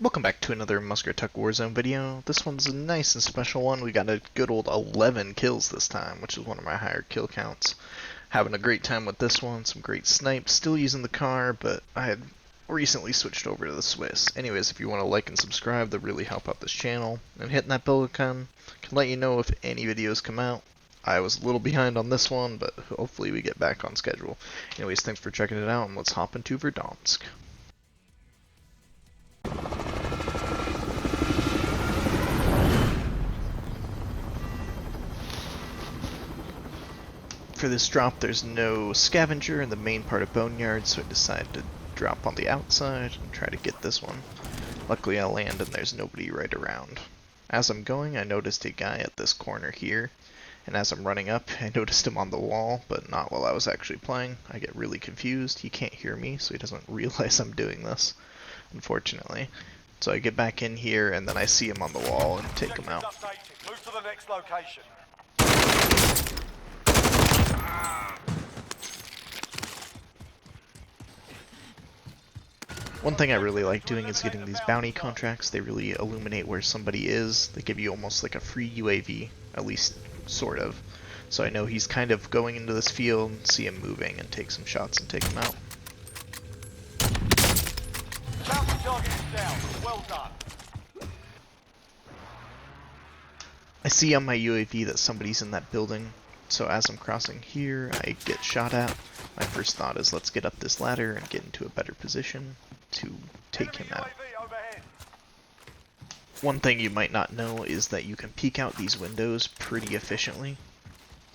Welcome back to another Muskrat Tuck Warzone video. This one's a nice and special one. We got a good old 11 kills this time, which is one of my higher kill counts. Having a great time with this one, some great snipes. Still using the car, but I had recently switched over to the Swiss. Anyways, if you want to like and subscribe, that really help out this channel. And hitting that bell icon can let you know if any videos come out. I was a little behind on this one, but hopefully we get back on schedule. Anyways, thanks for checking it out, and let's hop into Verdansk. For this drop, there's no scavenger in the main part of Boneyard, so I decided to drop on the outside and try to get this one. Luckily I land and there's nobody right around. As I'm going, I noticed a guy at this corner here, and as I'm running up, I noticed him on the wall, but not while I was actually playing. I get really confused. He can't hear me, so he doesn't realize I'm doing this, unfortunately. So I get back in here, and then I see him on the wall and take him out. Move to the next location. One thing I really like doing is getting these bounty contracts. They really illuminate where somebody is. They give you almost like a free UAV, at least sort of. So I know he's kind of going into this field, see him moving, and take some shots and take him out. Bounty target is down. Well done. I see on my UAV that somebody's in that building, so as I'm crossing here, I get shot at. My first thought is let's get up this ladder and get into a better position to take him out. One thing you might not know is that you can peek out these windows pretty efficiently.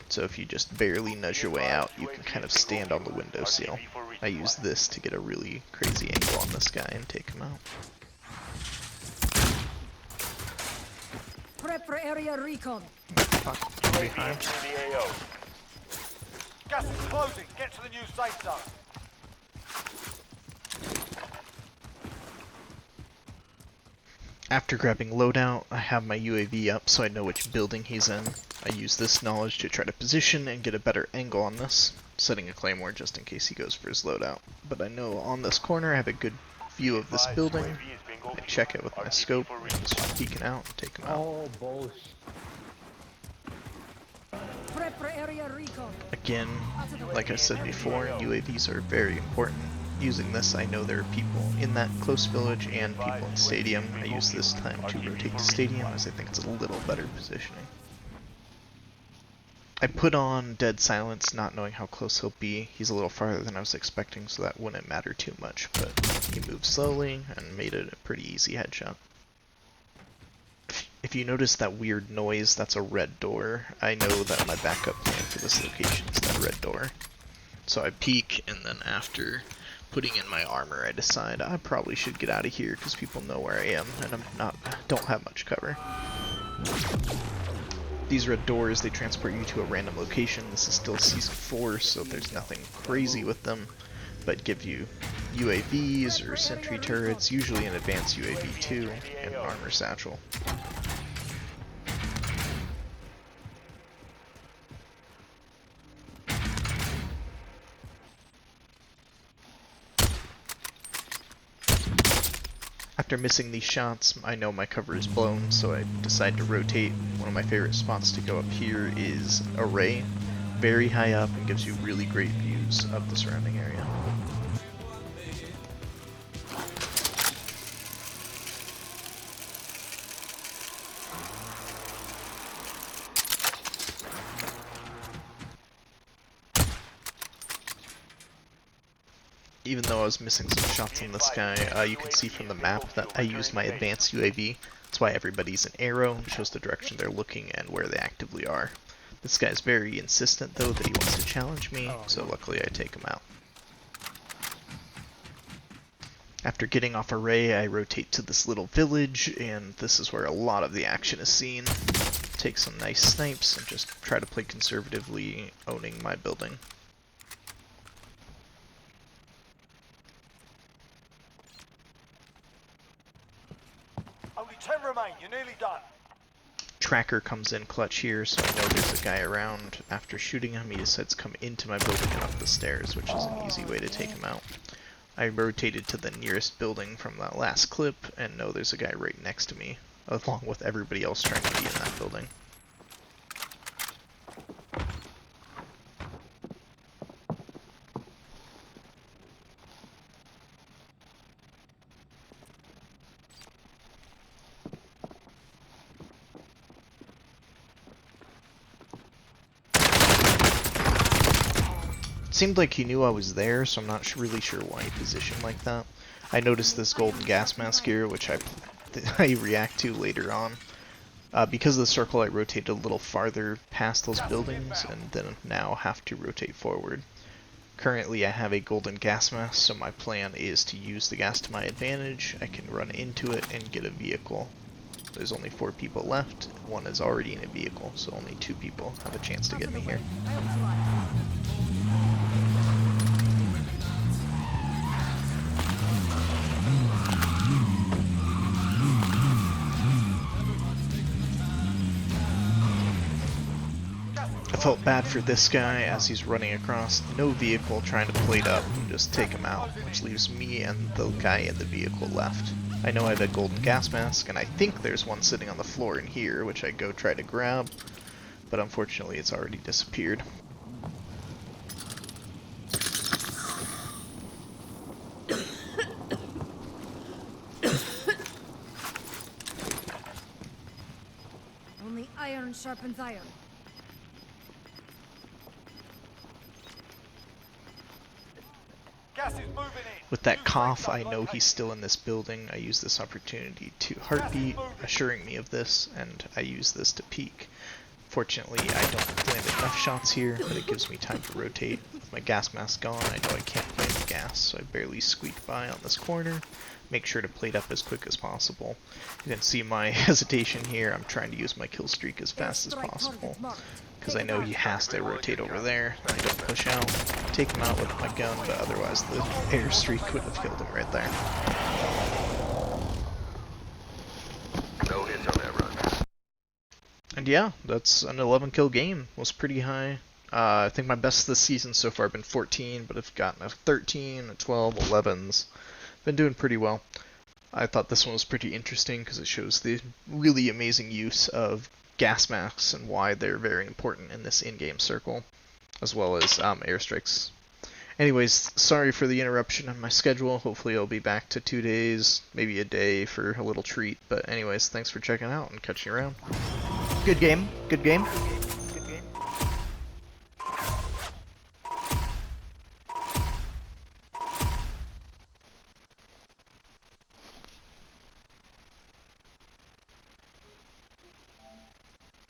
So if you just barely nudge your way out, you can kind of stand on the windowsill. I use this to get a really crazy angle on this guy and take him out. Prep for area recon. Fuck, behind. Gas is closing. Get to the new safe zone. After grabbing loadout, I have my UAV up so I know which building he's in. I use this knowledge to try to position and get a better angle on this, setting a claymore just in case he goes for his loadout. But I know on this corner I have a good view of this building. I check it with my scope, just peeking out and take him out. Oh, bullshit. Prep for area recon. Again, like I said before, UAVs are very important. Using this, I know there are people in that close village and people in stadium. I use this time to rotate to stadium as I think it's a little better positioning. I put on dead silence, not knowing how close he'll be. He's a little farther than I was expecting, so that wouldn't matter too much, but he moved slowly and made it a pretty easy headshot. If you notice that weird noise, that's a red door. I know that my backup plan for this location is that red door. So I peek, and then after putting in my armor, I decide I probably should get out of here because people know where I am, and don't have much cover. These red doors, they transport you to a random location. This is still Season 4, so there's nothing crazy with them, but give you UAVs or sentry turrets, usually an advanced UAV too, and an armor satchel. After missing these shots, I know my cover is blown, so I decide to rotate. One of my favorite spots to go up here is Array, very high up and gives you really great views of the surrounding area. Even though I was missing some shots on this guy, you can see from the map that I used my advanced UAV. That's why everybody's an arrow, it shows the direction they're looking and where they actively are. This guy's very insistent though that he wants to challenge me, so luckily I take him out. After getting off Array, I rotate to this little village, and this is where a lot of the action is seen. Take some nice snipes and just try to play conservatively, owning my building. Only 10 remain. You're nearly done. Tracker comes in clutch here, so I know there's a guy around. After shooting him, he decides to come into my building and up the stairs, which is an easy way to take him out. I rotated to the nearest building from that last clip, and no, there's a guy right next to me, along with everybody else trying to be in that building. Seemed like he knew I was there, so I'm not really sure why he positioned like that. I noticed this golden gas mask here, which I react to later on. Because of the circle, I rotated a little farther past those buildings, and then now have to rotate forward. Currently, I have a golden gas mask, so my plan is to use the gas to my advantage. I can run into it and get a vehicle. There's only 4 people left. One is already in a vehicle, so only 2 people have a chance to get me here. I felt bad for this guy as he's running across, no vehicle, trying to plate up and just take him out, which leaves me and the guy in the vehicle left. I know I have a golden gas mask, and I think there's one sitting on the floor in here, which I go try to grab, but unfortunately it's already disappeared. Only iron sharpens iron. Gas is moving in. With that cough, I know he's still in this building. I use this opportunity to heartbeat, assuring me of this, and I use this to peek. Fortunately, I don't land enough shots here, but it gives me time to rotate. With my gas mask gone, I know I can't plant the gas, so I barely squeak by on this corner. Make sure to plate up as quick as possible. You can see my hesitation here. I'm trying to use my kill streak as fast as possible, because I know he has to rotate over there. I don't push out, take him out with my gun, but otherwise the airstreak would have killed him right there. No hits on that run. And yeah, that's an 11 kill game. Was pretty high. I think my best this season so far have been 14, but I've gotten a 13, a 12, 11s. Been doing pretty well. I thought this one was pretty interesting because it shows the really amazing use of gas masks and why they're very important in this in-game circle, as well as airstrikes. Anyways, sorry for the interruption in my schedule. Hopefully I'll be back to 2 days, maybe a day for a little treat. But anyways, thanks for checking out and catch you around. Good game. Good game.